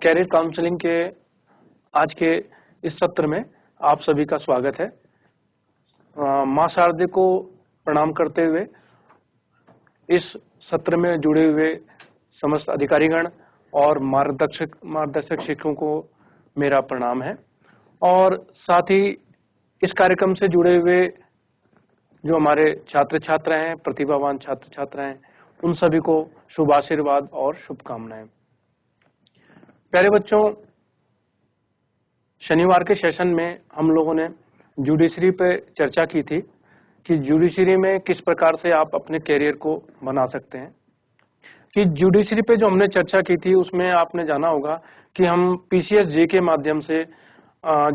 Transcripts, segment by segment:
Career counselling के आज के इस सत्र में आप सभी का स्वागत है। मां शारदे को प्रणाम करते हुए इस सत्र में जुड़े हुए समस्त अधिकारीगण और मार्गदर्शक शिक्षकों को मेरा प्रणाम है और साथ ही इस कार्यक्रम से जुड़े हुए जो हमारे छात्र छात्रा हैं, प्रतिभावान छात्र छात्रा हैं, उन सभी को शुभ आशीर्वाद और शुभकामनाएं। प्यारे बच्चों, शनिवार के सेशन में हम लोगों ने जुडिशरी पे चर्चा की थी कि जुडिशरी में किस प्रकार से आप अपने कैरियर को बना सकते हैं। कि जुडिशरी पे जो हमने चर्चा की थी उसमें आपने जाना होगा कि हम पीसीएस-जे के माध्यम से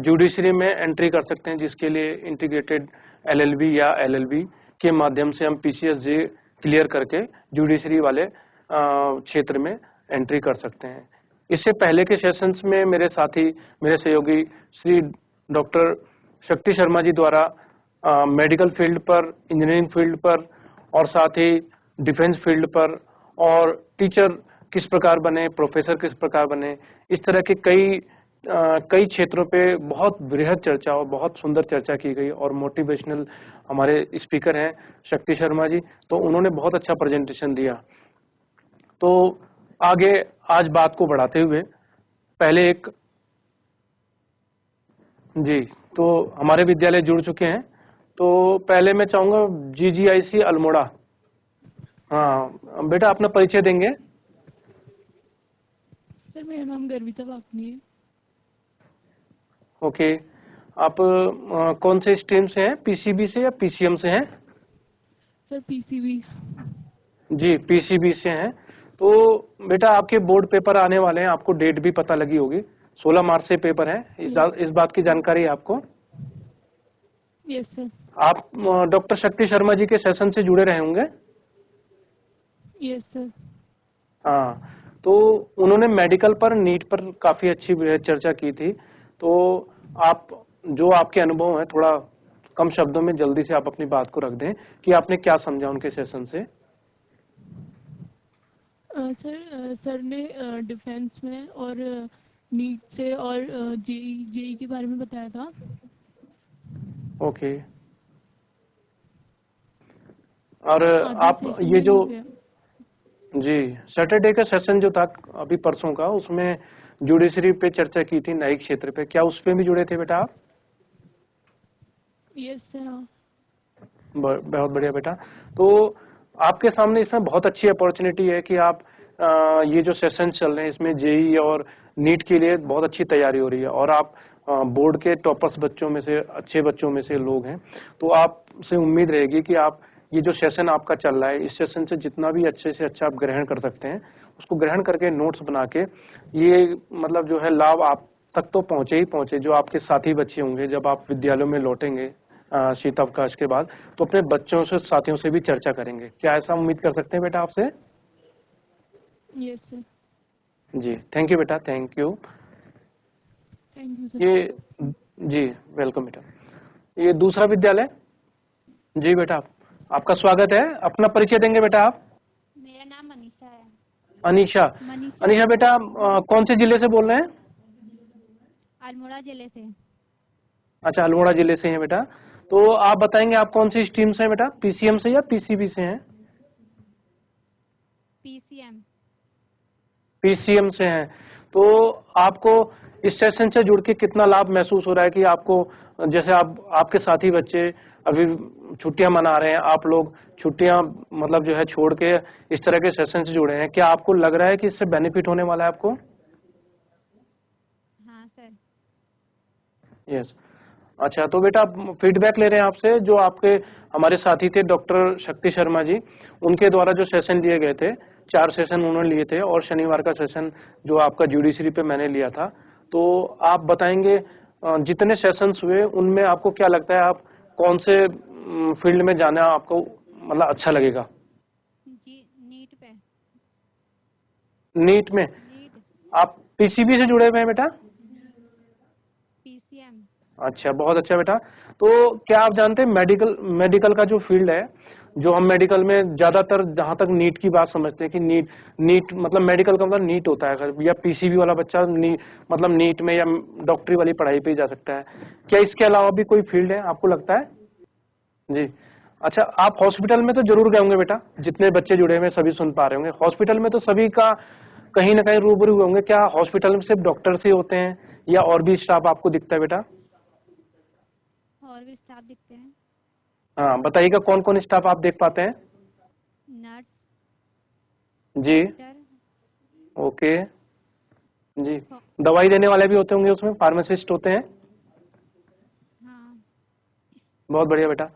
जुडिशरी में एंट्री कर सकते हैं, जिसके लिए इंटीग्रेटेड एलएलबी या एलएलबी के माध्यम से हम पीसीएस-जे क्लियर करके जुडिशरी वाले क्षेत्र में एंट्री कर सकते हैं। इससे पहले के सेशंस में मेरे साथी, मेरे सहयोगी श्री डॉक्टर शक्ति शर्मा जी द्वारा मेडिकल फील्ड पर, इंजीनियरिंग फील्ड पर और साथ ही डिफेंस फील्ड पर और टीचर किस प्रकार बने, प्रोफेसर किस प्रकार बने, इस तरह के कई क्षेत्रों पे बहुत बृहद चर्चा और बहुत सुंदर चर्चा की गई। और मोटिवेशनल हमारे स्पीकर हैं शक्ति शर्मा जी, तो उन्होंने बहुत अच्छा प्रेजेंटेशन दिया। तो आगे आज बात को बढ़ाते हुए पहले तो हमारे विद्यालय जुड़ चुके हैं, तो पहले मैं चाहूंगा जीजीआईसी अल्मोड़ा। हाँ बेटा, अपना परिचय देंगे। सर मेरा नाम गर्विता वाकनी है। ओके, आप कौन से स्ट्रीम से हैं, पीसीबी से या पीसीएम से हैं? Sir PCB. जी, पीसीबी से हैं। तो बेटा आपके बोर्ड पेपर आने वाले हैं, आपको डेट भी पता लगी होगी, 16 मार्च से पेपर है। इस बात की जानकारी है आपको? Yes sir. आप डॉक्टर शक्ति शर्मा जी के सेशन से जुड़े रहे होंगे? Yes sir. हाँ, तो उन्होंने मेडिकल पर, नीट पर काफी अच्छी चर्चा की थी। तो आप जो आपके अनुभव है, थोड़ा कम शब्दों में जल्दी से आप अपनी बात को रख दें कि आपने क्या समझा उनके सेशन से। सर ने डिफेंस में और नीट से और जेई के बारे में बताया था। ओके, और आप ये जो सैटरडे का सेशन जो था अभी परसों का, उसमें जुडिशरी पे चर्चा की थी, न्यायिक क्षेत्र पे, क्या उस पे भी जुड़े थे बेटा आप? Yes sir. बहुत बढ़िया बेटा। तो आपके सामने इसमें बहुत अच्छी अपॉर्चुनिटी है कि आप ये जो सेशन चल रहे हैं इसमें जेई और नीट के लिए बहुत अच्छी तैयारी हो रही है और आप बोर्ड के टॉपर्स बच्चों में से, अच्छे बच्चों में से लोग हैं। तो आपसे उम्मीद रहेगी कि आप ये जो सेशन आपका चल रहा है, इस सेशन से जितना भी अच्छे से अच्छा आप ग्रहण कर सकते हैं, उसको ग्रहण करके नोट्स बना के ये मतलब जो है लाभ आप तक तो पहुंचे ही पहुंचे। जो आपके साथी बच्चे होंगे, जब आप विद्यालयों में लौटेंगे शीतावकाश के बाद, तो अपने बच्चों से, साथियों से भी चर्चा करेंगे। क्या ऐसा उम्मीद कर सकते हैं बेटा आपसे? Yes sir. जी, थैंक यू बेटा, थैंक यू। सर। ये जी, वेलकम बेटा। ये दूसरा विद्यालय। जी बेटा, आपका स्वागत है। अपना परिचय देंगे बेटा आप? मेरा नाम अनीशा है। अनीशा बेटा, कौन से जिले से बोल रहे हैं? अल्मोड़ा जिले से। अच्छा, अल्मोड़ा जिले से हैं बेटा। तो आप बताएंगे आप कौन सी स्ट्रीम से हैं बेटा, पीसीएम से या पीसीबी से हैं? पीसीएम से हैं। तो आपको इस सेशन से जुड़ के कितना लाभ महसूस हो रहा है कि आपको, जैसे आपके साथी बच्चे अभी छुट्टियां मना रहे हैं, आप लोग छुट्टियां मतलब जो है छोड़ के इस तरह के सेशन से जुड़े हैं, क्या आपको लग रहा है कि इससे बेनिफिट होने वाला है आपको? हाँ सर। यस। अच्छा, तो बेटा फीडबैक ले रहे हैं आपसे, जो आपके हमारे साथी थे डॉक्टर शक्ति शर्मा जी, उनके द्वारा जो सेशन लिए गए थे, 4 सेशन उन्होंने लिए थे और शनिवार का सेशन जो आपका जुडिशरी पे मैंने लिया था। तो आप बताएंगे जितने सेशंस हुए उनमें आपको क्या लगता है, आप कौन से फील्ड में जाना आपको मतलब अच्छा लगेगा? जी, नीट पे। नीट में? आप पीसीबी से जुड़े हुए हैं बेटा? पीसीएम। अच्छा, बहुत अच्छा बेटा। तो क्या आप जानते हैं मेडिकल का जो फील्ड है, जो हम मेडिकल में ज्यादातर जहां तक नीट की बात समझते हैं कि नीट मतलब मेडिकल का मतलब नीट होता है, या पीसीबी वाला बच्चा मतलब नीट में या डॉक्टरी वाली पढ़ाई पे ही जा सकता है। क्या इसके अलावा भी कोई फील्ड है आपको लगता है? जी अच्छा, आप हॉस्पिटल में तो जरूर गए होंगे बेटा, जितने बच्चे जुड़े हुए सभी सुन पा रहे होंगे। हॉस्पिटल में तो सभी का कहीं ना कहीं रूबरू हुए होंगे। क्या हॉस्पिटल में सिर्फ डॉक्टर्स ही होते हैं या और भी स्टाफ आपको दिखता है बेटा? और भी स्टाफ दिखते हैं। हाँ बताइएगा, कौन कौन स्टाफ आप देख पाते हैं? नर्स, जी डॉक्टर, ओके जी। हाँ। दवाई देने वाले भी होते होंगे उसमें, फार्मासिस्ट होते हैं। हाँ, बहुत बढ़िया बेटा।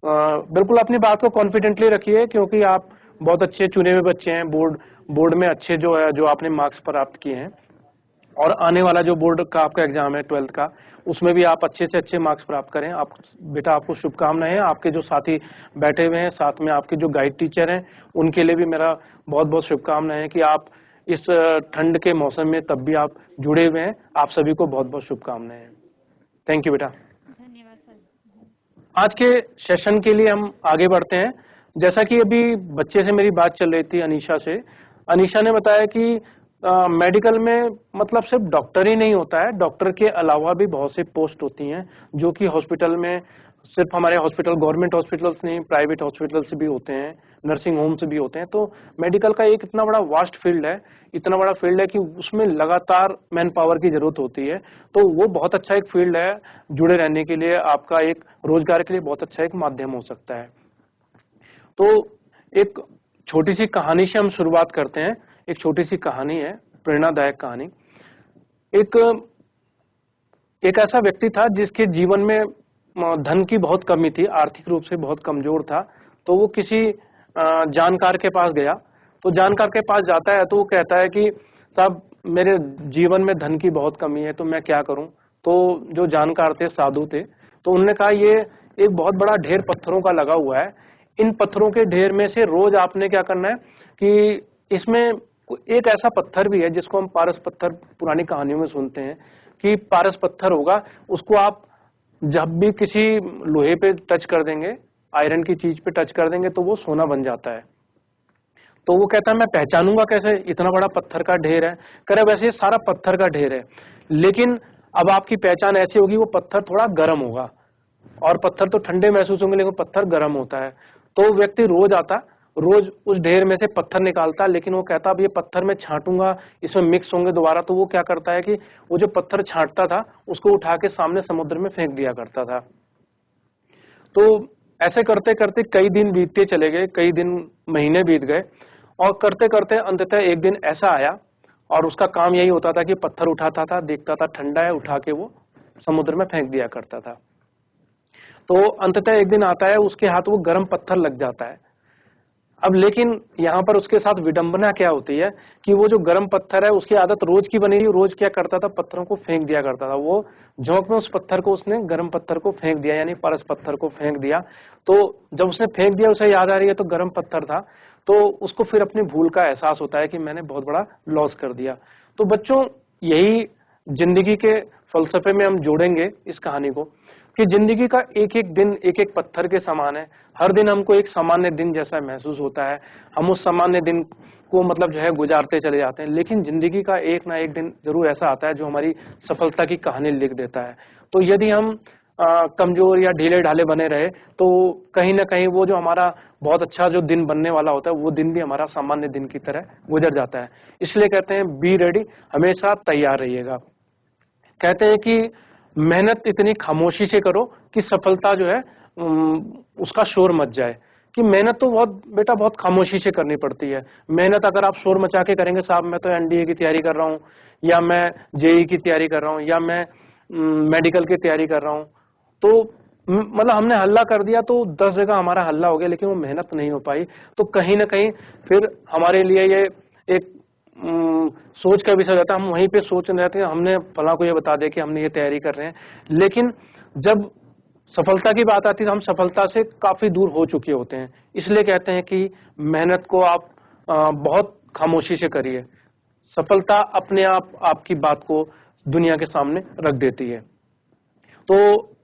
बिल्कुल अपनी बात को कॉन्फिडेंटली रखिए, क्योंकि आप बहुत अच्छे चुने हुए बच्चे हैं। बोर्ड में अच्छे जो है, जो आपने मार्क्स प्राप्त किए हैं, और आने वाला जो बोर्ड का आपका एग्जाम है 12th का, उसमें भी आप अच्छे से अच्छे मार्क्स प्राप्त करें। आप बेटा, आपको शुभकामनाएं हैं। आपके जो साथी बैठे हुए हैं, साथ में आपके जो गाइड टीचर हैं, उनके लिए भी मेरा बहुत बहुत शुभकामनाएं हैं कि आप इस ठंड के मौसम में तब भी आप जुड़े हुए हैं। आप सभी को बहुत बहुत शुभकामनाएं हैं। थैंक यू बेटा। धन्यवाद सर। आज के सेशन के लिए हम आगे बढ़ते हैं। जैसा कि अभी बच्चे से मेरी बात चल रही थी, अनीशा से। अनीशा ने बताया कि मेडिकल में मतलब सिर्फ डॉक्टर ही नहीं होता है, डॉक्टर के अलावा भी बहुत सी पोस्ट होती हैं, जो कि हॉस्पिटल में सिर्फ हमारे हॉस्पिटल, गवर्नमेंट हॉस्पिटल्स नहीं, प्राइवेट हॉस्पिटल्स भी होते हैं, नर्सिंग होम्स भी होते हैं। तो मेडिकल का एक इतना बड़ा वास्ट फील्ड है, इतना बड़ा फील्ड है कि उसमें लगातार मैन पावर की जरूरत होती है। तो वो बहुत अच्छा एक फील्ड है, जुड़े रहने के लिए, आपका एक रोजगार के लिए बहुत अच्छा एक माध्यम हो सकता है। तो एक छोटी सी कहानी से हम शुरुआत करते हैं। एक छोटी सी कहानी है, प्रेरणादायक कहानी। एक ऐसा व्यक्ति था जिसके जीवन में धन की बहुत कमी थी, आर्थिक रूप से बहुत कमजोर था। तो वो किसी जानकार के पास गया। तो जानकार के पास जाता है तो वो कहता है कि साहब, मेरे जीवन में धन की बहुत कमी है, तो मैं क्या करूं? तो जो जानकार थे, साधु थे, तो उन्होंने कहा ये एक बहुत बड़ा ढेर पत्थरों का लगा हुआ है। इन पत्थरों के ढेर में से रोज आपने क्या करना है कि इसमें एक ऐसा पत्थर भी है जिसको हम पारस पत्थर पुरानी कहानियों में सुनते हैं कि पारस पत्थर होगा, उसको आप जब भी किसी लोहे पे टच कर देंगे, आयरन की चीज पे टच कर देंगे, तो वो सोना बन जाता है। तो वो कहता है मैं पहचानूंगा कैसे, इतना बड़ा पत्थर का ढेर है। कह रहे वैसे ये सारा पत्थर का ढेर है, लेकिन अब आपकी पहचान ऐसी होगी, वो पत्थर थोड़ा गर्म होगा। और पत्थर तो ठंडे महसूस होंगे, लेकिन पत्थर गर्म होता है। तो व्यक्ति रोज आता, रोज उस ढेर में से पत्थर निकालता, लेकिन वो कहता अब ये पत्थर में छांटूंगा, इसमें मिक्स होंगे दोबारा। तो वो क्या करता है कि वो जो पत्थर छांटता था, उसको उठा के सामने समुद्र में फेंक दिया करता था। तो ऐसे करते करते कई दिन बीतते चले गए, कई दिन, महीने बीत गए, और करते करते अंततः एक दिन ऐसा आया, और उसका काम यही होता था कि पत्थर उठाता था, देखता था ठंडा है, उठा के वो समुद्र में फेंक दिया करता था। तो अंततः एक दिन आता है, उसके हाथ वो गर्म पत्थर लग जाता है। अब लेकिन यहाँ पर उसके साथ विडंबना क्या होती है कि वो जो गर्म पत्थर है, उसकी आदत रोज की बनी हुई, रोज क्या करता था, पत्थरों को फेंक दिया करता था। वो झोंक में उस पत्थर को, उसने गर्म पत्थर को फेंक दिया, यानी पारस पत्थर को फेंक दिया। तो जब उसने फेंक दिया, उसे याद आ रही है तो गर्म पत्थर था, तो उसको फिर अपनी भूल का एहसास होता है कि मैंने बहुत बड़ा लॉस कर दिया। तो बच्चों, यही जिंदगी के फलसफे में हम जोड़ेंगे इस कहानी को कि जिंदगी का एक एक दिन एक एक पत्थर के समान है। हर दिन हमको एक सामान्य दिन जैसा महसूस होता है, हम उस सामान्य दिन को मतलब जो है गुजारते चले जाते हैं। लेकिन जिंदगी का एक ना एक दिन जरूर ऐसा आता है जो हमारी सफलता की कहानी लिख देता है। तो यदि हम कमजोर या ढीले ढाले बने रहे, तो कहीं ना कहीं वो जो हमारा बहुत अच्छा जो दिन बनने वाला होता है, वो दिन भी हमारा सामान्य दिन की तरह गुजर जाता है। इसलिए कहते हैं बी रेडी, हमेशा तैयार रहिएगा। कहते हैं कि मेहनत इतनी खामोशी से करो कि सफलता जो है उसका शोर मच जाए। कि मेहनत तो बहुत बेटा बहुत खामोशी से करनी पड़ती है। मेहनत अगर आप शोर मचा के करेंगे, साहब मैं तो एनडीए की तैयारी कर रहा हूँ, या मैं जेई की तैयारी कर रहा हूँ, या मैं मेडिकल की तैयारी कर रहा हूँ, तो मतलब हमने हल्ला कर दिया तो 10 जगह हमारा हल्ला हो गया, लेकिन वो मेहनत नहीं हो पाई। तो कहीं ना कहीं फिर हमारे लिए ये एक सोच का विषय रहता है। हम वहीं पे सोच रहे थे, हमने फला को ये बता दे कि हमने ये तैयारी कर रहे हैं, लेकिन जब सफलता की बात आती है तो हम सफलता से काफी दूर हो चुके होते हैं। इसलिए कहते हैं कि मेहनत को आप बहुत खामोशी से करिए। सफलता अपने आप आपकी बात को दुनिया के सामने रख देती है। तो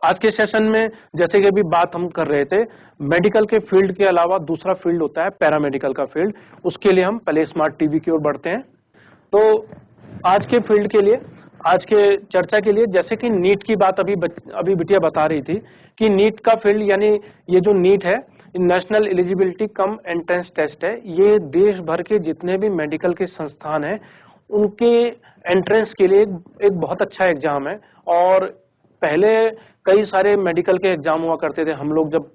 आज के सेशन में जैसे कि अभी बात हम कर रहे थे, मेडिकल के फील्ड के अलावा दूसरा फील्ड होता है पैरामेडिकल का फील्ड। उसके लिए हम पहले स्मार्ट टीवी की ओर बढ़ते हैं। तो आज के फील्ड के लिए, आज के चर्चा के लिए, जैसे कि नीट की बात अभी बिटिया बता रही थी कि नीट का फील्ड, यानी ये जो नीट है, national eligibility cum entrance test है। ये देश भर के जितने भी मेडिकल के संस्थान हैं उनके एंट्रेंस के लिए एक बहुत अच्छा एग्जाम है। और पहले कई सारे मेडिकल के एग्जाम हुआ करते थे। हम लोग जब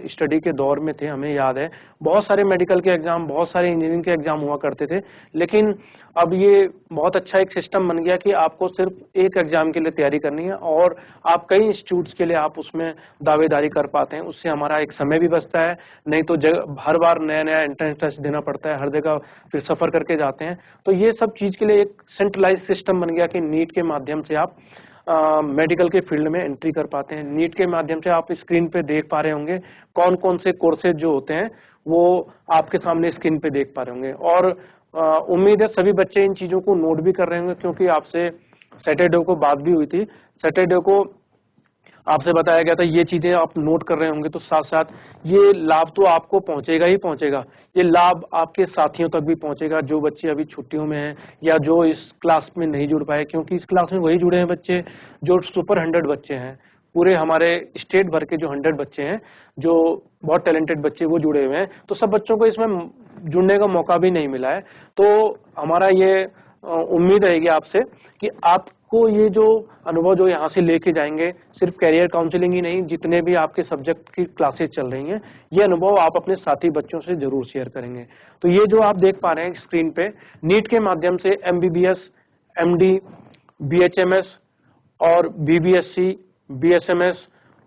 स्टडी के दौर में थे, हमें याद है बहुत सारे मेडिकल के एग्जाम, बहुत सारे इंजीनियरिंग के एग्जाम हुआ करते थे। लेकिन अब ये बहुत अच्छा एक सिस्टम बन गया कि आपको सिर्फ एक एग्जाम के लिए तैयारी करनी है और आप कई इंस्टीट्यूट्स के लिए आप उसमें दावेदारी कर पाते हैं। उससे हमारा एक समय भी बचता है, नहीं तो हर बार नया नया एंट्रेंस टेस्ट देना पड़ता है, हर जगह फिर सफर करके जाते हैं। तो ये सब चीज के लिए एक सेंट्रलाइज सिस्टम बन गया कि नीट के माध्यम से आप मेडिकल के फील्ड में एंट्री कर पाते हैं। नीट के माध्यम से आप स्क्रीन पे देख पा रहे होंगे कौन कौन से कोर्सेज जो होते हैं वो आपके सामने स्क्रीन पे देख पा रहे होंगे। और उम्मीद है सभी बच्चे इन चीजों को नोट भी कर रहे होंगे, क्योंकि आपसे सैटरडे को बात भी हुई थी। सैटरडे को आपसे बताया गया था ये चीजें आप नोट कर रहे होंगे, तो साथ साथ ये लाभ तो आपको पहुंचेगा ही पहुंचेगा, ये लाभ आपके साथियों तक भी पहुंचेगा जो बच्चे अभी छुट्टियों में हैं या जो इस क्लास में नहीं जुड़ पाए। क्योंकि इस क्लास में वही जुड़े हैं बच्चे जो सुपर 100 बच्चे हैं, पूरे हमारे स्टेट भर के जो 100 बच्चे हैं, जो बहुत टैलेंटेड बच्चे वो जुड़े हुए हैं। तो सब बच्चों को इसमें जुड़ने का मौका भी नहीं मिला है। तो हमारा ये उम्मीद रहेगी आपसे कि आपको ये जो अनुभव जो यहाँ से लेके जाएंगे, सिर्फ कैरियर काउंसलिंग ही नहीं, जितने भी आपके सब्जेक्ट की क्लासेस चल रही हैं, ये अनुभव आप अपने साथी बच्चों से जरूर शेयर करेंगे। तो ये जो आप देख पा रहे हैं स्क्रीन पे, नीट के माध्यम से MBBS, MD, BHMS और BBSC, BSMS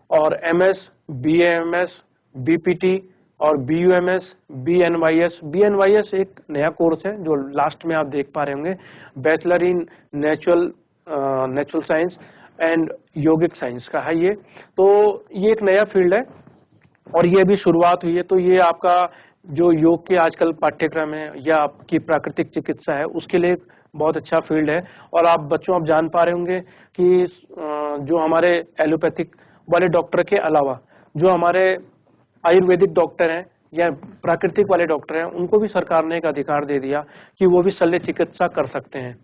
और MS, BAMS, BPT और BUMS, BNYS। BNYS एक नया कोर्स है जो लास्ट में आप देख पा रहे होंगे, bachelor in natural science and yogic science का है ये। तो ये एक नया फील्ड है और ये अभी शुरुआत हुई है। तो ये आपका जो योग के आजकल पाठ्यक्रम है या आपकी प्राकृतिक चिकित्सा है, उसके लिए बहुत अच्छा फील्ड है। और आप बच्चों आप जान पा रहे होंगे कि जो हमारे एलोपैथिक वाले डॉक्टर के अलावा जो हमारे आयुर्वेदिक डॉक्टर हैं या प्राकृतिक वाले डॉक्टर हैं, उनको भी सरकार ने एक अधिकार दे दिया कि वो भी शल्य चिकित्सा कर सकते हैं।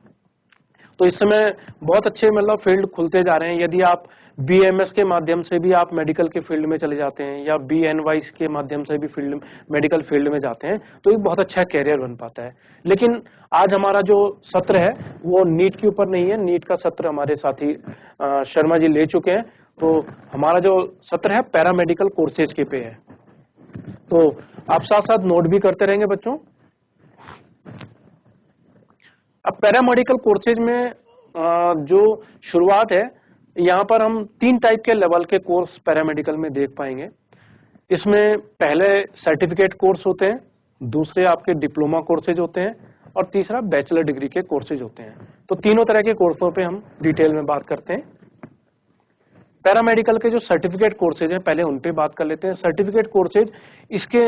तो इस समय बहुत अच्छे मतलब फील्ड खुलते जा रहे हैं। यदि आप BMS के माध्यम से भी आप मेडिकल के फील्ड में चले जाते हैं या BNYS के माध्यम से भी मेडिकल फील्ड में जाते हैं, तो एक बहुत अच्छा कैरियर बन पाता है। लेकिन आज हमारा जो सत्र है वो नीट के ऊपर नहीं है। नीट का सत्र हमारे साथी शर्मा जी ले चुके हैं। तो हमारा जो सत्र है पैरामेडिकल कोर्सेज के पे है। तो आप साथ साथ नोट भी करते रहेंगे बच्चों। अब पैरामेडिकल कोर्सेज में जो शुरुआत है, यहाँ पर हम 3 टाइप के लेवल के कोर्स पैरामेडिकल में देख पाएंगे। इसमें पहले सर्टिफिकेट कोर्स होते हैं, दूसरे आपके डिप्लोमा कोर्सेज होते हैं और तीसरा बैचलर डिग्री के कोर्सेज होते हैं। तो तीनों तरह के कोर्सों पे हम डिटेल में बात करते हैं। पैरामेडिकल के जो सर्टिफिकेट कोर्सेज हैं पहले उन पे बात कर लेते हैं। सर्टिफिकेट कोर्सेज, इसके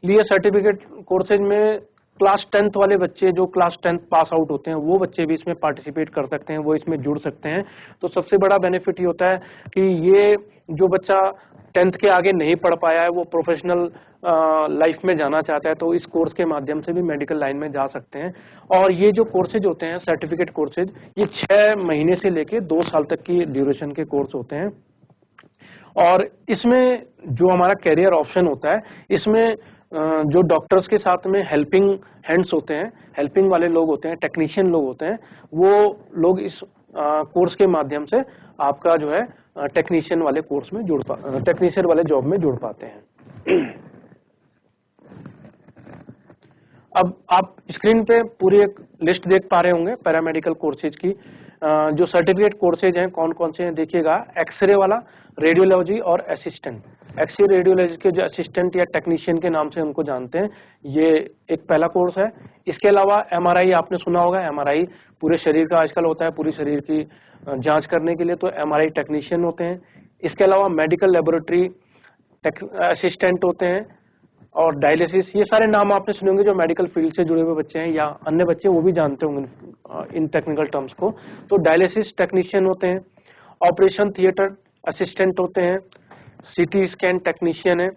लिए सर्टिफिकेट कोर्सेज में क्लास 10th वाले बच्चे जो क्लास 10th पास आउट होते हैं वो बच्चे भी इसमें पार्टिसिपेट कर सकते हैं, वो इसमें जुड़ सकते हैं। तो सबसे बड़ा बेनिफिट ये होता है कि ये जो बच्चा 10th के आगे नहीं पढ़ पाया है, वो प्रोफेशनल लाइफ में जाना चाहता है, तो इस कोर्स के माध्यम से भी मेडिकल लाइन में जा सकते हैं। और ये जो कोर्सेज होते हैं सर्टिफिकेट कोर्सेज, ये 6 महीने से लेके 2 साल तक की ड्यूरेशन के कोर्स होते हैं। और इसमें जो हमारा कैरियर ऑप्शन होता है, इसमें जो डॉक्टर्स के साथ में हेल्पिंग हैंड्स होते हैं, हेल्पिंग वाले लोग होते हैं, टेक्नीशियन लोग होते हैं, वो लोग इस कोर्स के माध्यम से आपका जो है टेक्नीशियन वाले कोर्स में टेक्नीशियन वाले जॉब में जुड़ पाते हैं। अब आप स्क्रीन पे पूरी एक लिस्ट देख पा रहे होंगे पैरामेडिकल कोर्सेज की। जो सर्टिफिकेट कोर्सेज हैं कौन कौन से हैं देखिएगा। एक्सरे वाला, रेडियोलॉजी और असिस्टेंट। एक्सरे रेडियोलॉजी के जो असिस्टेंट या टेक्नीशियन के नाम से उनको जानते हैं, ये एक पहला कोर्स है। इसके अलावा MRI आपने सुना होगा, MRI पूरे शरीर का आजकल होता है, पूरी शरीर की जांच करने के लिए, तो MRI टेक्नीशियन होते हैं। इसके अलावा मेडिकल लेबोरेटरी असिस्टेंट होते हैं और डायलिसिस, ये सारे नाम आपने सुने होंगे जो मेडिकल फील्ड से जुड़े हुए बच्चे हैं या अन्य बच्चे वो भी जानते होंगे इन टेक्निकल टर्म्स को। तो डायलिसिस टेक्नीशियन होते हैं। ऑपरेशन थिएटर असिस्टेंट होते हैं, सीटी स्कैन टेक्नीशियन है,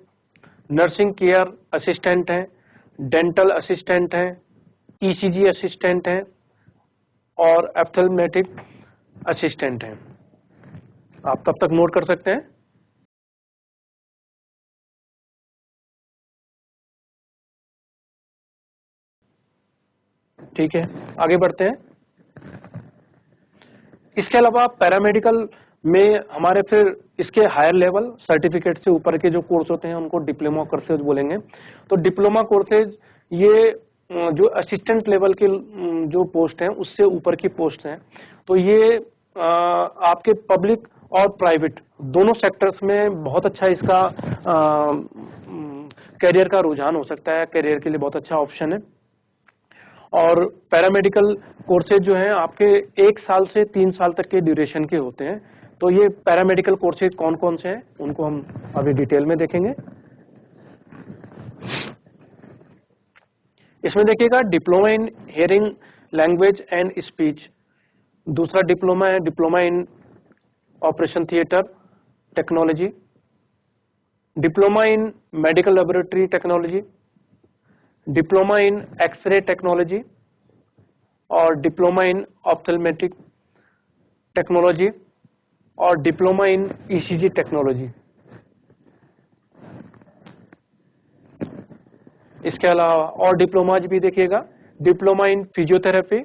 नर्सिंग केयर असिस्टेंट है, डेंटल असिस्टेंट है, ईसीजी असिस्टेंट है और एप्थेलमेटिक असिस्टेंट है। आप तब तक नोट कर सकते हैं। ठीक है, आगे बढ़ते हैं। इसके अलावा पैरामेडिकल में हमारे फिर इसके हायर लेवल सर्टिफिकेट से ऊपर के जो कोर्स होते हैं उनको डिप्लोमा कोर्सेज बोलेंगे। तो डिप्लोमा कोर्सेज ये जो असिस्टेंट लेवल के जो पोस्ट हैं उससे ऊपर की पोस्ट हैं। तो ये आपके पब्लिक और प्राइवेट दोनों सेक्टर्स में बहुत अच्छा इसका करियर का रुझान हो सकता है, करियर के लिए बहुत अच्छा ऑप्शन है। और पैरामेडिकल कोर्सेज जो हैं आपके 1 साल से 3 साल तक के ड्यूरेशन के होते हैं। तो ये पैरामेडिकल कोर्सेज कौन कौन से हैं उनको हम अभी डिटेल में देखेंगे। इसमें देखिएगा diploma in hearing language and speech, दूसरा डिप्लोमा है diploma in operation theatre technology, diploma in medical laboratory technology, diploma in X-ray technology और डिप्लोमा इन ऑप्थेल्मेटिक टेक्नोलॉजी और डिप्लोमा इन ईसीजी टेक्नोलॉजी। इसके अलावा और डिप्लोमाज भी देखिएगा, diploma in physiotherapy,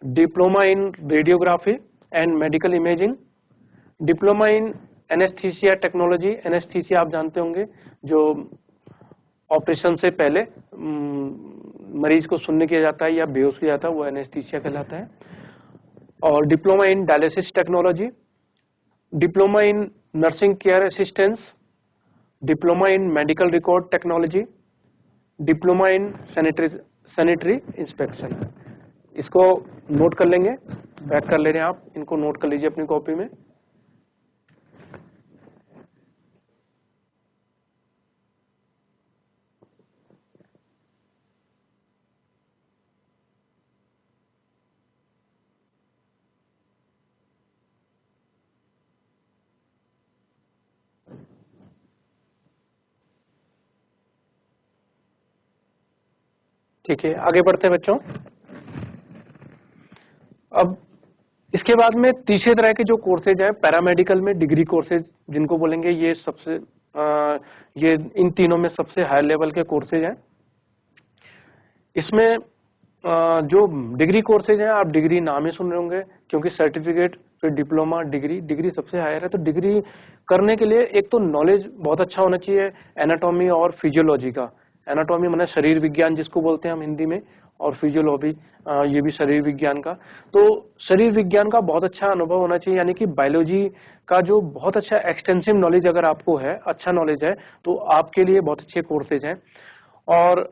diploma in radiography and medical imaging, diploma in anaesthesia technology. Anaesthesia आप जानते होंगे, जो ऑपरेशन से पहले मरीज को सुनने किया जाता है या बेहोश किया जाता है, वो एनेस्थीसिया कहलाता है। और diploma in dialysis technology, diploma in nursing care assistance, diploma in medical record technology, diploma in sanitary inspection. इसको नोट कर लेंगे, बैक कर ले रहे हैं आप, इनको नोट कर लीजिए अपनी कॉपी में। ठीक है, आगे बढ़ते हैं बच्चों। अब इसके बाद में तीसरे तरह के जो कोर्सेज हैं पैरामेडिकल में, डिग्री कोर्सेज जिनको बोलेंगे, ये सबसे ये इन तीनों में सबसे हाई लेवल के कोर्सेज हैं। इसमें जो डिग्री कोर्सेज हैं, आप डिग्री नाम ही सुन रहे होंगे, क्योंकि सर्टिफिकेट फिर डिप्लोमा डिग्री सबसे हायर है। तो डिग्री करने के लिए एक तो नॉलेज बहुत अच्छा होना चाहिए एनाटॉमी और फिजियोलॉजी का। एनाटॉमी माने शरीर विज्ञान जिसको बोलते हैं हम हिंदी में, और फिजियोलॉजी ये भी शरीर विज्ञान का। तो शरीर विज्ञान का बहुत अच्छा अनुभव होना चाहिए, यानी कि बायोलॉजी का जो बहुत अच्छा एक्सटेंसिव नॉलेज अगर आपको है, अच्छा नॉलेज है, तो आपके लिए बहुत अच्छे कोर्सेज हैं। और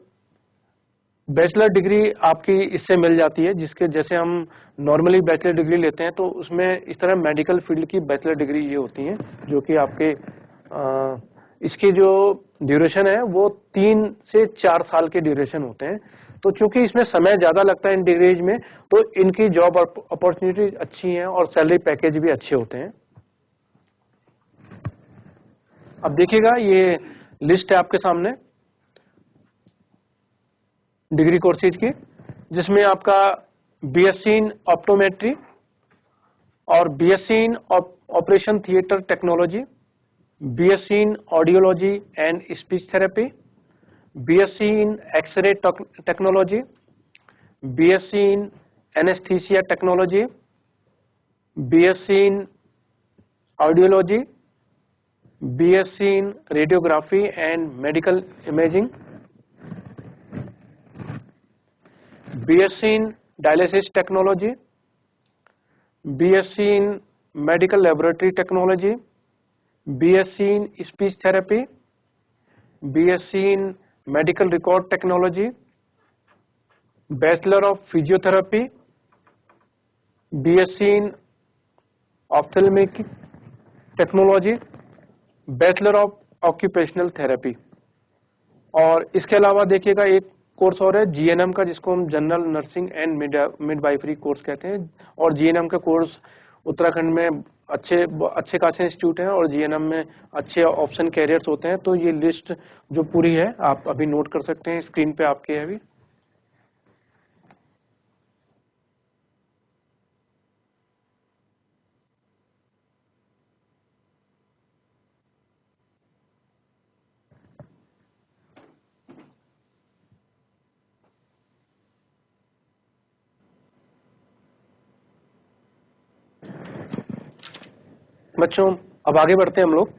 बैचलर डिग्री आपकी इससे मिल जाती है, जिसके जैसे हम नॉर्मली बैचलर डिग्री लेते हैं, तो उसमें इस तरह मेडिकल फील्ड की बैचलर डिग्री ये होती है, जो कि आपके इसकी जो ड्यूरेशन है वो 3 से 4 साल के ड्यूरेशन होते हैं। तो चूंकि इसमें समय ज्यादा लगता है इन डिग्रीज में, तो इनकी जॉब अपॉर्चुनिटीज अच्छी हैं और सैलरी पैकेज भी अच्छे होते हैं। अब देखिएगा, ये लिस्ट है आपके सामने डिग्री कोर्सेज की, जिसमें आपका बीएससी इन ऑप्टोमेट्री और BSc in operation theatre technology, BSc in audiology and speech therapy, BSc in X-ray technology, BSc in anaesthesia technology, BSc in audiology, BSc in radiography and medical imaging, BSc in dialysis technology, BSc in medical laboratory technology, BSc in speech therapy, BSc in medical record technology, bachelor of physiotherapy, BSc in ophthalmic technology, bachelor of occupational therapy. और इसके अलावा देखिएगा एक course और है GNM का, जिसको हम general nursing and midwifery course कहते हैं। और जीएनएम का कोर्स उत्तराखंड में अच्छे खासे इंस्टीट्यूट हैं और जीएनएम में अच्छे ऑप्शन कैरियर्स होते हैं। तो ये लिस्ट जो पूरी है आप अभी नोट कर सकते हैं, स्क्रीन पे आपके है अभी। बच्चों अब आगे बढ़ते हैं हम लोग।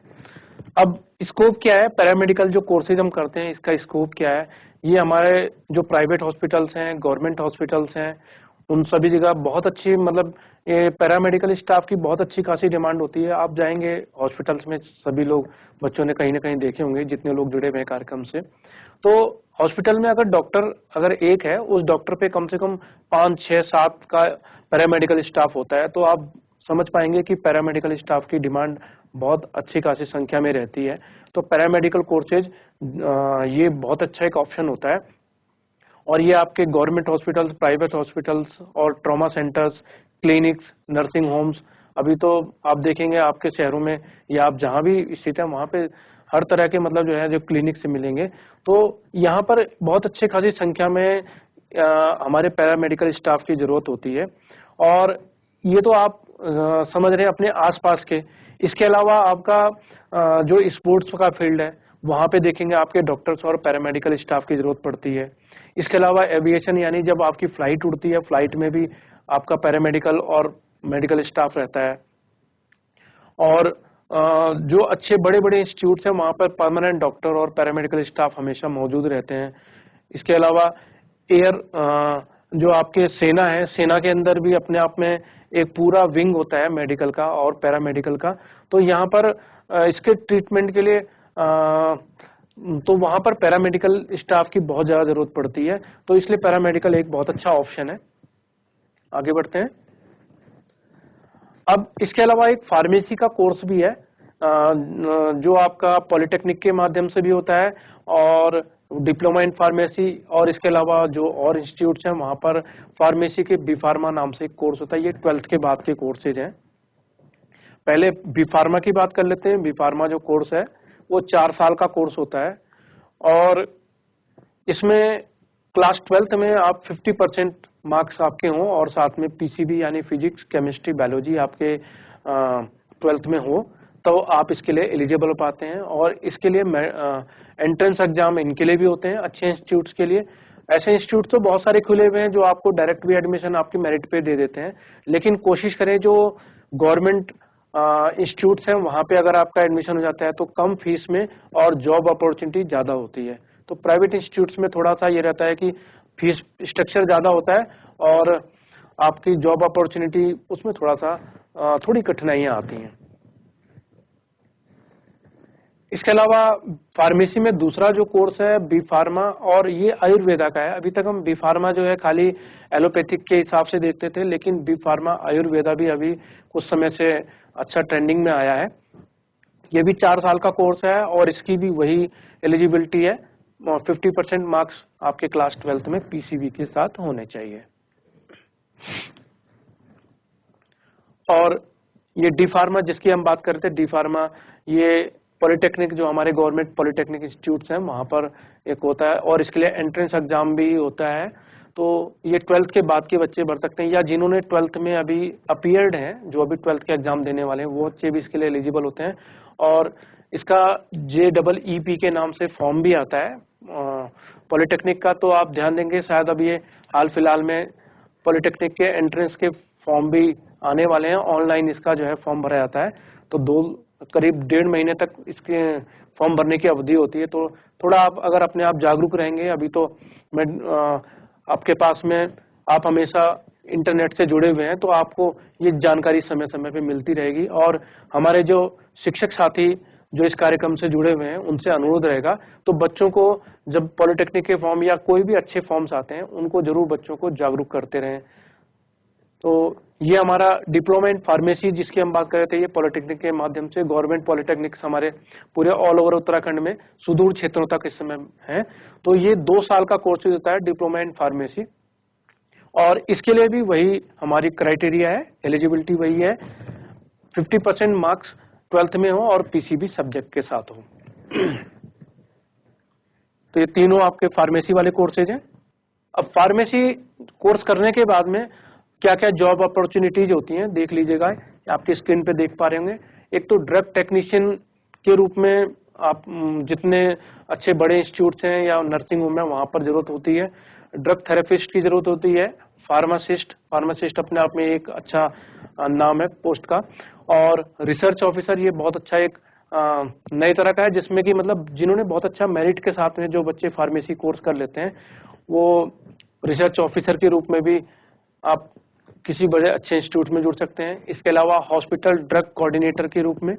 अब स्कोप क्या है, पैरामेडिकल जो कोर्सेज हम करते हैं इसका स्कोप क्या है। ये हमारे जो प्राइवेट हॉस्पिटल्स हैं, गवर्नमेंट हॉस्पिटल्स हैं, उन सभी जगह बहुत अच्छी मतलब ये पैरामेडिकल स्टाफ की बहुत अच्छी खासी डिमांड होती है। आप जाएंगे हॉस्पिटल्स में, सभी लोग बच्चों ने कहीं ना कहीं देखे होंगे जितने लोग जुड़े हुए हैं कार्यक्रम से। तो हॉस्पिटल में अगर डॉक्टर अगर एक है, उस डॉक्टर पे कम से कम 5, 6, 7 का पैरामेडिकल स्टाफ होता है। तो आप समझ पाएंगे कि पैरामेडिकल स्टाफ की डिमांड बहुत अच्छी खासी संख्या में रहती है। तो पैरामेडिकल कोर्सेज ये बहुत अच्छा एक ऑप्शन होता है। और ये आपके गवर्नमेंट हॉस्पिटल्स, प्राइवेट हॉस्पिटल्स और trauma centres, clinics, nursing homes, अभी तो आप देखेंगे आपके शहरों में या आप जहां भी स्थित है वहां पे हर तरह के मतलब जो है जो क्लिनिक से मिलेंगे। तो यहाँ पर बहुत अच्छे खासी संख्या में हमारे पैरामेडिकल स्टाफ की जरूरत होती है। और ये तो आप समझ रहे हैं अपने आसपास के। इसके अलावा आपका जो स्पोर्ट्स का फील्ड है वहां पे देखेंगे आपके डॉक्टर्स और पैरामेडिकल स्टाफ की जरूरत पड़ती है। इसके अलावा एविएशन यानी जब आपकी फ्लाइट उड़ती है, फ्लाइट में भी आपका पैरामेडिकल और मेडिकल स्टाफ रहता है। और जो अच्छे बड़े बड़े इंस्टीट्यूट्स हैं वहां पर परमानेंट डॉक्टर और पैरामेडिकल स्टाफ हमेशा मौजूद रहते हैं। इसके अलावा एयर जो आपके सेना है, सेना के अंदर भी अपने आप में एक पूरा विंग होता है मेडिकल का और पैरामेडिकल का। तो यहाँ पर इसके ट्रीटमेंट के लिए तो वहां पर पैरामेडिकल स्टाफ की बहुत ज्यादा जरूरत पड़ती है। तो इसलिए पैरामेडिकल एक बहुत अच्छा ऑप्शन है। आगे बढ़ते हैं। अब इसके अलावा एक फार्मेसी का कोर्स भी है जो आपका पॉलिटेक्निक के माध्यम से भी होता है और डिप्लोमा इन फार्मेसी। और इसके अलावा जो और इंस्टीट्यूट्स हैं वहां पर फार्मेसी के बी फार्मा नाम से एक कोर्स होता है। ये 12th के बाद के कोर्सेज हैं। पहले बी फार्मा की बात कर लेते हैं। बी फार्मा जो कोर्स है वो 4 साल का कोर्स होता है और इसमें क्लास 12th में आप 50% मार्क्स आपके हों और साथ में पीसीबी यानी फिजिक्स, केमिस्ट्री, बायोलॉजी आपके 12th में हो तो आप इसके लिए एलिजिबल हो पाते हैं। और इसके लिए एंट्रेंस एग्जाम इनके लिए भी होते हैं अच्छे इंस्टीट्यूट्स के लिए। ऐसे इंस्टीट्यूट तो बहुत सारे खुले हुए हैं जो आपको डायरेक्ट भी एडमिशन आपकी मेरिट पे दे देते हैं, लेकिन कोशिश करें जो गवर्नमेंट इंस्टीट्यूट्स हैं वहां पे अगर आपका एडमिशन हो जाता है तो कम फीस में और जॉब अपॉर्चुनिटी ज्यादा होती है। तो प्राइवेट इंस्टीट्यूट्स में थोड़ा सा ये रहता है कि फीस स्ट्रक्चर ज्यादा होता है और आपकी जॉब अपॉर्चुनिटी उसमें थोड़ी कठिनाइयां आती हैं। इसके अलावा फार्मेसी में दूसरा जो कोर्स है बी फार्मा, और ये आयुर्वेदा का है। अभी तक हम बी फार्मा जो है खाली एलोपैथिक के हिसाब से देखते थे, लेकिन बी फार्मा आयुर्वेदा भी अभी कुछ समय से अच्छा ट्रेंडिंग में आया है। ये भी 4 साल का कोर्स है और इसकी भी वही एलिजिबिलिटी है, 50% मार्क्स आपके क्लास 12th में पीसीबी के साथ होने चाहिए। और ये डी फार्मा जिसकी हम बात करते हैं, डी फार्मा ये पॉलिटेक्निक जो हमारे गवर्नमेंट पॉलिटेक्निक इंस्टीट्यूट्स हैं वहां पर एक होता है और इसके लिए एंट्रेंस एग्जाम भी होता है। तो ये 12th के बाद के बच्चे भर सकते हैं या जिन्होंने 12th में अभी अपीयर्ड हैं, जो अभी 12th के एग्जाम देने वाले हैं, वो बच्चे भी इसके लिए एलिजिबल होते हैं। और इसका JEEP के नाम से फॉर्म भी आता है पॉलिटेक्निक का। तो आप ध्यान देंगे शायद अभी ये हाल फिलहाल में पॉलिटेक्निक के एंट्रेंस के फॉर्म भी आने वाले हैं। ऑनलाइन इसका जो है फॉर्म भरा जाता है। तो करीब 1.5 महीने तक इसके फॉर्म भरने की अवधि होती है। तो थोड़ा आप अगर अपने आप जागरूक रहेंगे, अभी तो मैं आपके पास में आप हमेशा इंटरनेट से जुड़े हुए हैं तो आपको ये जानकारी समय समय पे मिलती रहेगी। और हमारे जो शिक्षक साथी जो इस कार्यक्रम से जुड़े हुए हैं उनसे अनुरोध रहेगा तो बच्चों को जब पॉलिटेक्निक के फॉर्म या कोई भी अच्छे फॉर्म्स आते हैं उनको जरूर बच्चों को जागरूक करते रहें। तो ये हमारा डिप्लोमा इन फार्मेसी जिसकी हम बात कर रहे थे, ये पॉलिटेक्निक के माध्यम से गवर्नमेंट पॉलिटेक्निक्स हमारे पूरे ऑल ओवर उत्तराखंड में सुदूर क्षेत्रों तक इस समय है। तो ये 2 साल का कोर्स होता है डिप्लोमा इन फार्मेसी और इसके लिए भी वही हमारी क्राइटेरिया है, एलिजिबिलिटी वही है। 50% मार्क्स 12th में हो और पीसीबी सब्जेक्ट के साथ हो। तो ये तीनों आपके फार्मेसी वाले कोर्सेज हैं। अब फार्मेसी कोर्स करने के बाद में क्या क्या जॉब अपॉर्चुनिटीज होती हैं देख लीजिएगा, आपकी स्क्रीन पे देख पा रहे होंगे। एक तो ड्रग टेक्नीशियन के रूप में आप जितने अच्छे बड़े इंस्टीट्यूट्स हैं या नर्सिंग होम है वहां पर जरूरत होती है। ड्रग थेरेपिस्ट की जरूरत होती है। फार्मासिस्ट अपने आप में एक अच्छा नाम है पोस्ट का। और रिसर्च ऑफिसर, ये बहुत अच्छा एक नई तरह का है, जिसमें कि मतलब जिन्होंने बहुत अच्छा मेरिट के साथ में जो बच्चे फार्मेसी कोर्स कर लेते हैं वो रिसर्च ऑफिसर के रूप में भी आप किसी बड़े अच्छे इंस्टीट्यूट में जुड़ सकते हैं। इसके अलावा हॉस्पिटल ड्रग कोऑर्डिनेटर के रूप में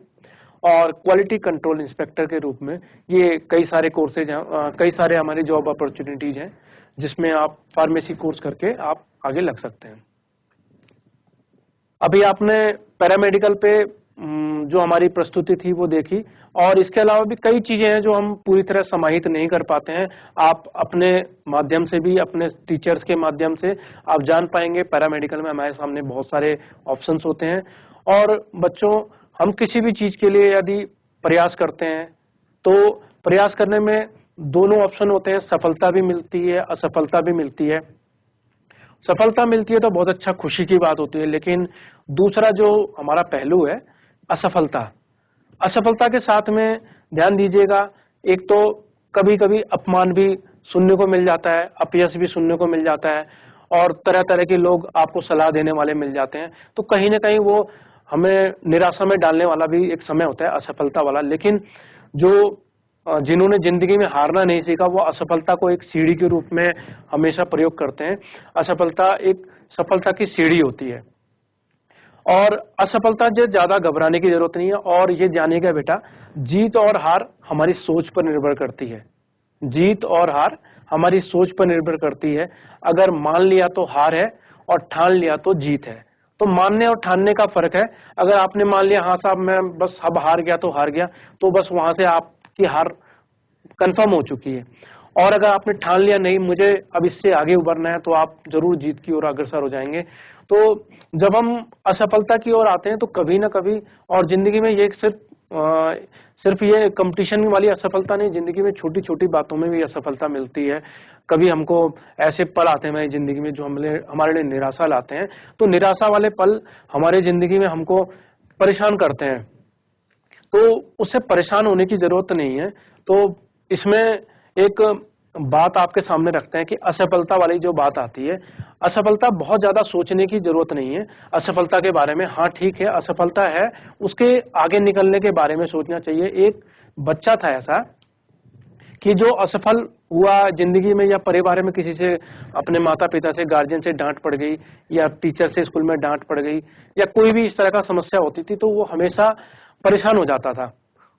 और क्वालिटी कंट्रोल इंस्पेक्टर के रूप में, ये कई सारे कोर्सेज हैं, कई सारे हमारी जॉब अपॉर्चुनिटीज हैं जिसमें आप फार्मेसी कोर्स करके आप आगे लग सकते हैं। अभी आपने पैरामेडिकल पे जो हमारी प्रस्तुति थी वो देखी, और इसके अलावा भी कई चीजें हैं जो हम पूरी तरह समाहित नहीं कर पाते हैं। आप अपने माध्यम से भी, अपने टीचर्स के माध्यम से आप जान पाएंगे। पैरामेडिकल में हमारे सामने बहुत सारे ऑप्शंस होते हैं, और बच्चों हम किसी भी चीज के लिए यदि प्रयास करते हैं तो प्रयास करने में दोनों ऑप्शन होते हैं, सफलता भी मिलती है, असफलता भी मिलती है। सफलता मिलती है तो बहुत अच्छा, खुशी की बात होती है, लेकिन दूसरा जो हमारा पहलू है असफलता के साथ में ध्यान दीजिएगा, एक तो कभी कभी अपमान भी सुनने को मिल जाता है, अपयश भी सुनने को मिल जाता है, और तरह तरह के लोग आपको सलाह देने वाले मिल जाते हैं। तो कहीं ना कहीं वो हमें निराशा में डालने वाला भी एक समय होता है असफलता वाला। लेकिन जो जिन्होंने जिंदगी में हारना नहीं सीखा वो असफलता को एक सीढ़ी के रूप में हमेशा प्रयोग करते हैं। असफलता एक सफलता की सीढ़ी होती है, और असफलता से ज्यादा घबराने की जरूरत नहीं है। और ये जानिएगा बेटा, जीत और हार हमारी सोच पर निर्भर करती है। जीत और हार हमारी सोच पर निर्भर करती है। अगर मान लिया तो हार है और ठान लिया तो जीत है। तो मानने और ठानने का फर्क है। अगर आपने मान लिया हाँ साहब मैं बस अब हार गया तो हार गया, तो बस वहां से आपकी हार कंफर्म हो चुकी है। और अगर आपने ठान लिया नहीं मुझे अब इससे आगे उभरना है, तो आप जरूर जीत की ओर अग्रसर हो जाएंगे। तो जब हम असफलता की ओर आते हैं तो कभी ना कभी, और जिंदगी में ये सिर्फ ये कंपटीशन वाली असफलता नहीं, जिंदगी में छोटी छोटी बातों में भी असफलता मिलती है। कभी हमको ऐसे पल आते हैं हमारी जिंदगी में जो हमारे लिए निराशा लाते हैं। तो निराशा वाले पल हमारे जिंदगी में हमको परेशान करते हैं, तो उससे परेशान होने की जरूरत नहीं है। तो इसमें एक बात आपके सामने रखते हैं कि असफलता वाली जो बात आती है, असफलता बहुत ज्यादा सोचने की जरूरत नहीं है असफलता के बारे में। हाँ ठीक है, असफलता है, उसके आगे निकलने के बारे में सोचना चाहिए। एक बच्चा था ऐसा कि जो असफल हुआ जिंदगी में, या परिवार में किसी से, अपने माता पिता से, गार्जियन से डांट पड़ गई, या टीचर से स्कूल में डांट पड़ गई, या कोई भी इस तरह का समस्या होती थी, तो वो हमेशा परेशान हो जाता था।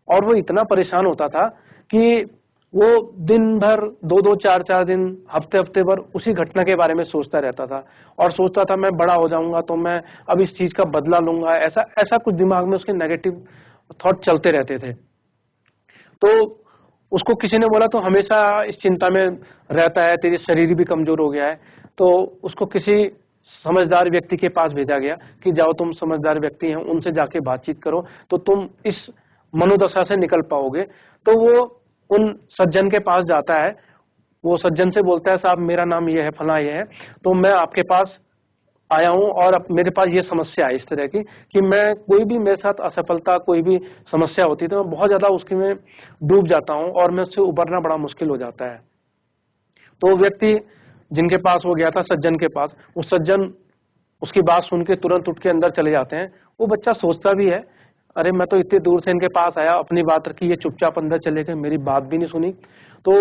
और वो इतना परेशान होता था कि वो दिन भर 2-2, 4-4 दिन, हफ्ते भर उसी घटना के बारे में सोचता रहता था, और सोचता था मैं बड़ा हो जाऊंगा तो मैं अब इस चीज का बदला लूंगा। ऐसा कुछ दिमाग में उसके नेगेटिव थॉट चलते रहते थे। तो उसको किसी ने बोला तो हमेशा इस चिंता में रहता है, तेरी शरीर भी कमजोर हो गया है। तो उसको किसी समझदार व्यक्ति के पास भेजा गया कि जाओ तुम समझदार व्यक्ति हैं, उनसे जाके बातचीत करो तो तुम इस मनोदशा से निकल पाओगे। तो वो उन सज्जन के पास जाता है। वो सज्जन से बोलता है साहब मेरा नाम ये है, फला ये है, तो मैं आपके पास आया हूं और अब मेरे पास ये समस्या है इस तरह की कि मैं कोई भी मेरे साथ असफलता, कोई भी समस्या होती है तो मैं बहुत ज्यादा उसकी में डूब जाता हूं और मैं उससे उबरना बड़ा मुश्किल हो जाता है। तो व्यक्ति जिनके पास वो गया था, सज्जन के पास, वो सज्जन उसकी बात सुन के तुरंत उठ के अंदर चले जाते हैं। वो बच्चा सोचता भी है अरे मैं तो इतनी दूर से इनके पास आया, अपनी बात रखी, ये चुपचाप अंदर चले गए, मेरी बात भी नहीं सुनी। तो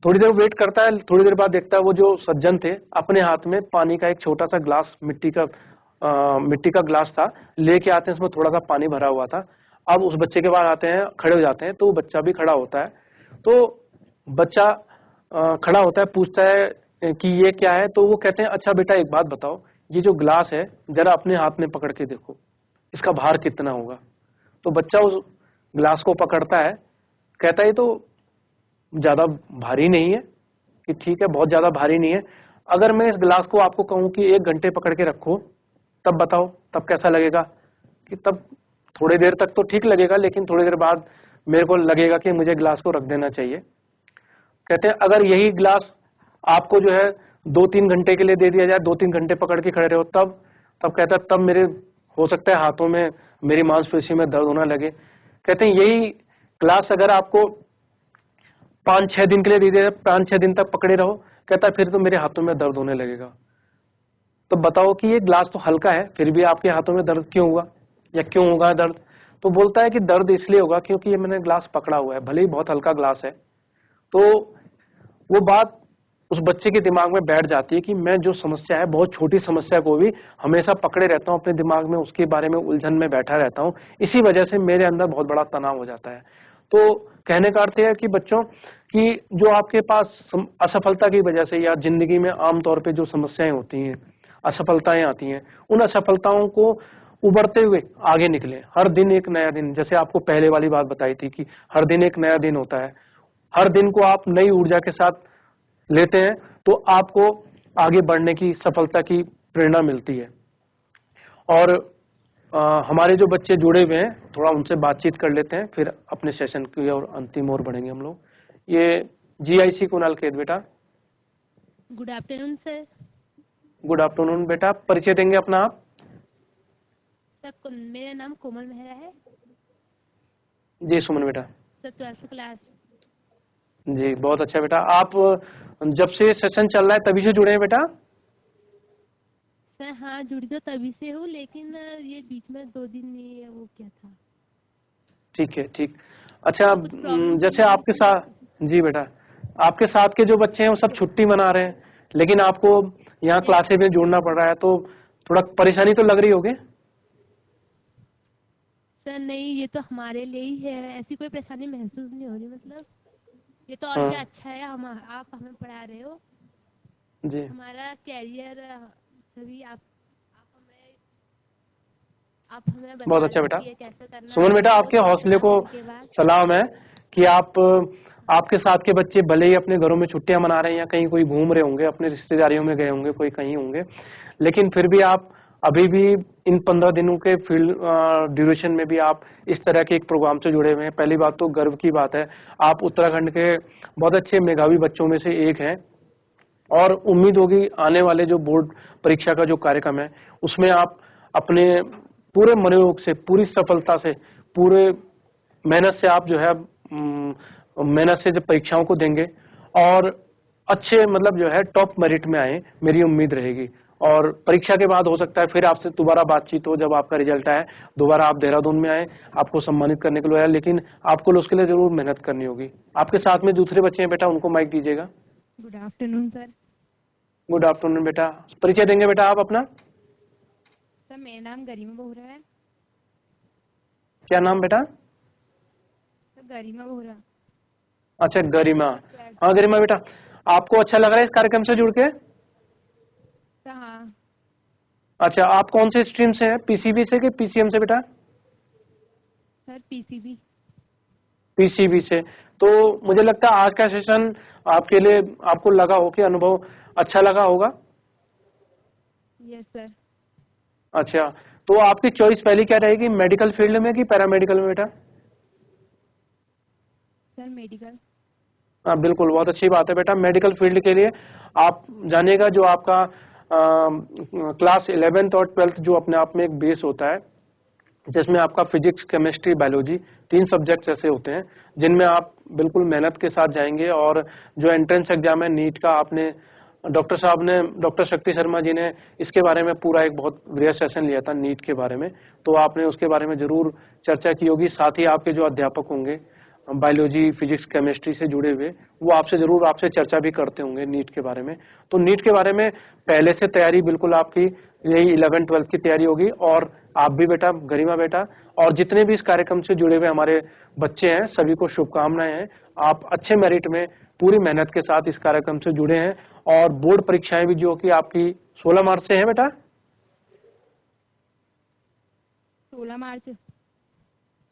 थोड़ी देर वेट करता है, थोड़ी देर बाद देखता है वो जो सज्जन थे अपने हाथ में पानी का एक छोटा सा ग्लास, मिट्टी का ग्लास था, लेके आते हैं, उसमें थोड़ा सा पानी भरा हुआ था। अब उस बच्चे के पास आते हैं, खड़े हो जाते हैं, तो वो बच्चा भी खड़ा होता है। तो बच्चा खड़ा होता है, पूछता है कि ये क्या है। तो वो कहते हैं अच्छा बेटा एक बात बताओ, ये जो ग्लास है जरा अपने हाथ में पकड़ के देखो, इसका भार कितना होगा। तो बच्चा उस ग्लास को पकड़ता है, कहता है ये तो ज्यादा भारी नहीं है। कि ठीक है, बहुत ज्यादा भारी नहीं है, अगर मैं इस ग्लास को आपको कहूं कि 1 घंटे पकड़ के रखो तब बताओ तब कैसा लगेगा। कि तब थोड़ी देर तक तो ठीक लगेगा, लेकिन थोड़ी देर बाद मेरे को लगेगा कि मुझे गिलास को रख देना चाहिए। कहते हैं अगर यही गिलास आपको जो है 2-3 घंटे के लिए दे दिया जाए, 2-3 घंटे पकड़ के खड़े रहो, तब कहता है तब मेरे हो सकता है हाथों में, मेरी मांसपेशी में दर्द होना लगे। कहते हैं यही गिलास अगर आपको 5-6 दिन के लिए दे दिया जाए, 5-6 दिन तक पकड़े रहो, कहता है फिर तो मेरे हाथों में दर्द होने लगेगा। तो बताओ कि ये ग्लास तो हल्का है, फिर भी आपके हाथों में दर्द क्यों हुआ, या क्यों होगा दर्द? तो बोलता है कि दर्द इसलिए होगा क्योंकि ये मैंने ग्लास पकड़ा हुआ है, भले ही बहुत हल्का ग्लास है। तो वो बात उस बच्चे के दिमाग में बैठ जाती है कि मैं जो समस्या है, बहुत छोटी समस्या को भी हमेशा पकड़े रहता हूँ अपने दिमाग में, उसके बारे में उलझन में बैठा रहता हूँ, इसी वजह से मेरे अंदर बहुत बड़ा तनाव हो जाता है। तो कहने का अर्थ है कि बच्चों कि जो आपके पास असफलता की वजह से या जिंदगी में आमतौर पे जो समस्याएं होती हैं, असफलताएं आती हैं, उन असफलताओं को उबरते हुए आगे निकले। हर दिन एक नया दिन, जैसे आपको पहले वाली बात बताई थी कि हर दिन एक नया दिन होता है, हर दिन को आप नई ऊर्जा के साथ लेते हैं तो आपको आगे बढ़ने की, सफलता की प्रेरणा मिलती है। और हमारे जो बच्चे जुड़े हुए हैं, थोड़ा उनसे बातचीत कर लेते हैं, फिर अपने सेशन की और अंतिम ओर बढ़ेंगे हम लोग। ये GIC कुणाल खेत बेटा। Good afternoon sir. Good afternoon बेटा, परिचय देंगे अपना आप? सर मेरा नाम कोमल मेहरा है। जी सुमन बेटा। Sir 12th class. जी बहुत अच्छा बेटा। आप जब से सेशन चल रहा है तभी से जुड़े हैं बेटा? सर हाँ जुड़ी तो तभी से हूँ, लेकिन ये बीच में 2 दिन ये वो क्या था। ठीक है, ठीक। अच्छा, कुछ प्रॉब्लम जैसे आपके साथ, जी बेटा, आपके साथ के जो बच्चे हैं वो सब छुट्टी मना रहे हैं, लेकिन आपको यहाँ क्लासेस में जुड़ना पड़ रहा है, तो थोड़ा परेशानी तो लग रही होगी? सर नहीं, ये तो हमारे लिए ही है, ऐसी कोई परेशानी महसूस नहीं हो रही। मतलब ये तो और हाँ। क्या अच्छा है, आप हमें पढ़ा रहे हो, जी हमारा कैरियर सभी आप हमें बहुत बता अच्छा रहे हो बेटा। कि ये कैसे करना सुमन है बेटा, आपको आपके 12th हौसले क्लास को होने के बाद। सलाम है कि आपके साथ के बच्चे भले ही अपने घरों में छुट्टियां मना रहे हैं या कहीं कोई घूम रहे होंगे, अपने रिश्तेदारियों में गए होंगे, कोई कहीं होंगे, लेकिन फिर भी आप अभी भी इन 15 दिनों के फील्ड ड्यूरेशन में भी आप इस तरह के एक प्रोग्राम से जुड़े हुए हैं। पहली बात तो गर्व की बात है, आप उत्तराखंड के बहुत अच्छे मेधावी बच्चों में से एक हैं, और उम्मीद होगी आने वाले जो बोर्ड परीक्षा का जो कार्यक्रम है उसमें आप अपने पूरे मनोयोग से, पूरी सफलता से, पूरे मेहनत से आप जो है मेहनत से जब परीक्षाओं को देंगे और अच्छे मतलब जो है टॉप मेरिट में आए, मेरी उम्मीद रहेगी। और परीक्षा के बाद हो सकता है फिर आपसे दोबारा बातचीत हो, जब आपका रिजल्ट आए दोबारा आप देहरादून में आए, आपको सम्मानित करने के लिए आए, लेकिन आपको उसके लिए जरूर मेहनत करनी होगी। आपके साथ में दूसरे बच्चे हैं बेटा, उनको माइक दीजिएगा। Good afternoon sir. Good afternoon बेटा, परिचय देंगे बेटा आप अपना? सर मेरा नाम गरिमा बोहरा है। क्या नाम बेटा? सर गरिमा बोहरा। अच्छा गरिमा। हाँ गरिमा बेटा, आपको अच्छा लग रहा है इस कार्यक्रम से जुड़ के? सर हाँ। अच्छा, आप कौन से स्ट्रीम से हैं, PCB से कि PCM से बेटा? Sir PCB। PCB से। तो मुझे लगता है आज का सेशन आपके लिए, आपको लगा हो कि अनुभव अच्छा लगा होगा? Yes sir. अच्छा, तो आपकी चॉइस पहली क्या रहेगी, मेडिकल फील्ड में कि पैरामेडिकल में बेटा? Sir medical. हाँ बिल्कुल, बहुत अच्छी बात है बेटा। मेडिकल फील्ड के लिए आप जानिएगा, जो आपका क्लास 11th और 12th जो अपने आप में एक बेस होता है, जिसमें आपका फिजिक्स, केमिस्ट्री, बायोलॉजी 3 सब्जेक्ट ऐसे होते हैं जिनमें आप बिल्कुल मेहनत के साथ जाएंगे। और जो एंट्रेंस एग्जाम है नीट का, आपने डॉक्टर साहब ने, डॉक्टर शक्ति शर्मा जी ने इसके बारे में पूरा एक बहुत बढ़िया सेशन लिया था नीट के बारे में, तो आपने उसके बारे में जरूर चर्चा की होगी। साथ ही आपके जो अध्यापक होंगे बायोलॉजी, फिजिक्स, केमिस्ट्री से जुड़े हुए, वो आपसे चर्चा भी करते होंगे नीट के बारे में। तो नीट के बारे में पहले से तैयारी बिल्कुल आपकी यही 11th 12th की तैयारी होगी। और आप भी बेटा, गरिमा बेटा, और जितने भी इस कार्यक्रम से जुड़े हुए हमारे बच्चे हैं, सभी को शुभकामनाएं हैं। आप अच्छे मेरिट में पूरी मेहनत के साथ इस कार्यक्रम से जुड़े हैं। और बोर्ड परीक्षाएं भी जो कि आपकी 16 मार्च से है बेटा? 16 मार्च।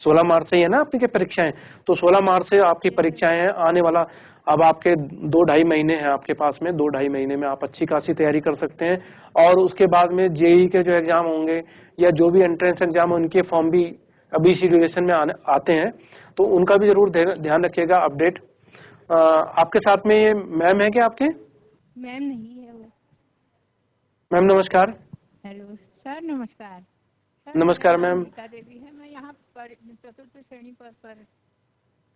16 मार्च से ही है ना आपकी परीक्षाएं? तो 16 मार्च से आपकी परीक्षाएं हैं। आने वाला अब आपके 2-2.5 महीने हैं आपके पास में, 2-2.5 महीने में आप अच्छी खासी तैयारी कर सकते हैं। और उसके बाद में जेई के जो एग्जाम होंगे या जो भी एंट्रेंस एग्जाम, उनके फॉर्म भी अभी इसी ड्यूरेशन में आते हैं, तो उनका भी जरूर ध्यान रखिएगा अपडेट। आपके साथ में ये मैम है क्या आपके? मैम नहीं है वो। मैम नमस्कार। हेलो सर, नमस्कार सर। नमस्कार मेरा नाम मैम। गीता देवी है। मैं यहाँ पर चतुर्थ श्रेणी पर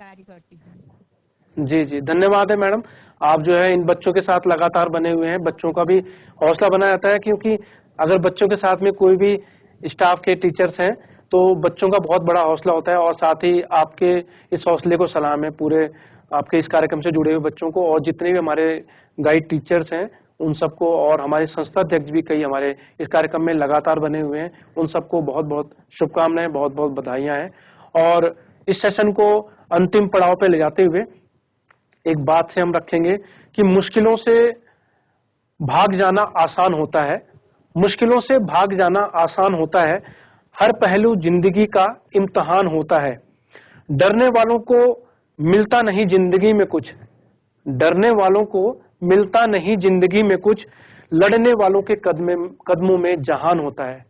कार्य करती हूँ। जी जी, धन्यवाद है मैडम। आप जो है इन बच्चों के साथ लगातार बने हुए हैं, बच्चों का भी हौसला बना जाता है, क्योंकि अगर बच्चों के साथ में कोई भी स्टाफ के टीचर्स हैं तो बच्चों का बहुत बड़ा हौसला होता है। और साथ ही आपके इस हौसले को सलाम है पूरे आपके इस कार्यक्रम से जुड़े हुए बच्चों को, और जितने भी हमारे गाइड टीचर्स हैं उन सबको, और हमारे संस्था अध्यक्ष भी कई हमारे इस कार्यक्रम में लगातार बने हुए हैं, उन सबको बहुत बहुत शुभकामनाएं, बहुत बहुत बधाइयां हैं। और इस सेशन को अंतिम पड़ाव पे ले जाते हुए एक बात से हम रखेंगे कि मुश्किलों से भाग जाना आसान होता है, मुश्किलों से भाग जाना आसान होता है, हर पहलू जिंदगी का इम्तिहान होता है। डरने वालों को मिलता नहीं जिंदगी में कुछ, डरने वालों को मिलता नहीं जिंदगी में कुछ, लड़ने वालों के कदमों में जहान होता है।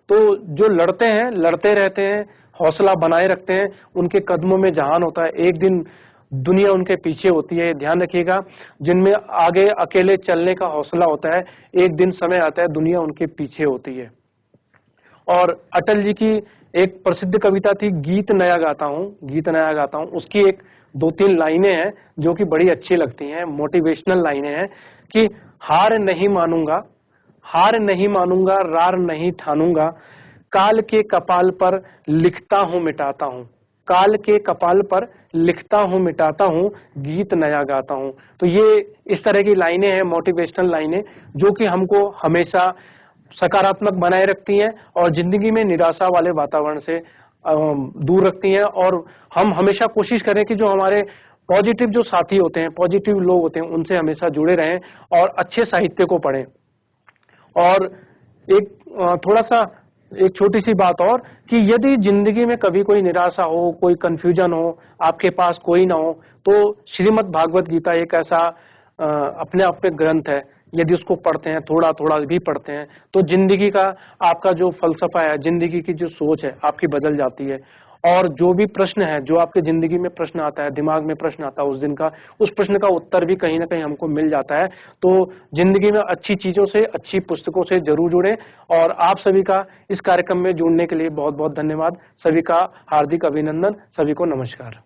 तो जो लड़ते हैं, लड़ते रहते हैं, हौसला बनाए रखते हैं, उनके कदमों में जहान होता है। एक दिन दुनिया उनके पीछे होती है, ध्यान रखिएगा। जिनमें आगे अकेले चलने का हौसला होता है, एक दिन समय आता है दुनिया उनके पीछे होती है। और अटल जी की एक प्रसिद्ध कविता थी, गीत नया गाता हूँ, गीत नया गाता हूँ, उसकी एक 2-3 लाइनें हैं जो कि बड़ी अच्छी लगती हैं, मोटिवेशनल लाइनें हैं कि हार नहीं मानूंगा, हार नहीं मानूंगा, रार नहीं ठानूंगा, काल के कपाल पर लिखता हूँ मिटाता हूँ, काल के कपाल पर लिखता हूँ मिटाता हूँ, गीत नया गाता हूँ। तो ये इस तरह की लाइनें हैं, मोटिवेशनल लाइनें, जो कि हमको हमेशा सकारात्मक बनाए रखती हैं और जिंदगी में निराशा वाले वातावरण से दूर रखती हैं। और हम हमेशा कोशिश करें कि जो हमारे पॉजिटिव जो साथी होते हैं, पॉजिटिव लोग होते हैं, उनसे हमेशा जुड़े रहें और अच्छे साहित्य को पढ़ें। और एक थोड़ा सा एक छोटी सी बात और, कि यदि जिंदगी में कभी कोई निराशा हो, कोई कंफ्यूजन हो, आपके पास कोई ना हो, तो श्रीमद् भागवत गीता एक ऐसा अपने आप में ग्रंथ है, यदि उसको पढ़ते हैं, थोड़ा थोड़ा भी पढ़ते हैं, तो जिंदगी का आपका जो फलसफा है, जिंदगी की जो सोच है आपकी बदल जाती है। और जो भी प्रश्न है, जो आपके जिंदगी में प्रश्न आता है, दिमाग में प्रश्न आता है उस दिन का, उस प्रश्न का उत्तर भी कहीं ना कहीं हमको मिल जाता है। तो जिंदगी में अच्छी चीजों से, अच्छी पुस्तकों से जरूर जुड़े। और आप सभी का इस कार्यक्रम में जुड़ने के लिए बहुत बहुत धन्यवाद। सभी का हार्दिक अभिनंदन। सभी को नमस्कार।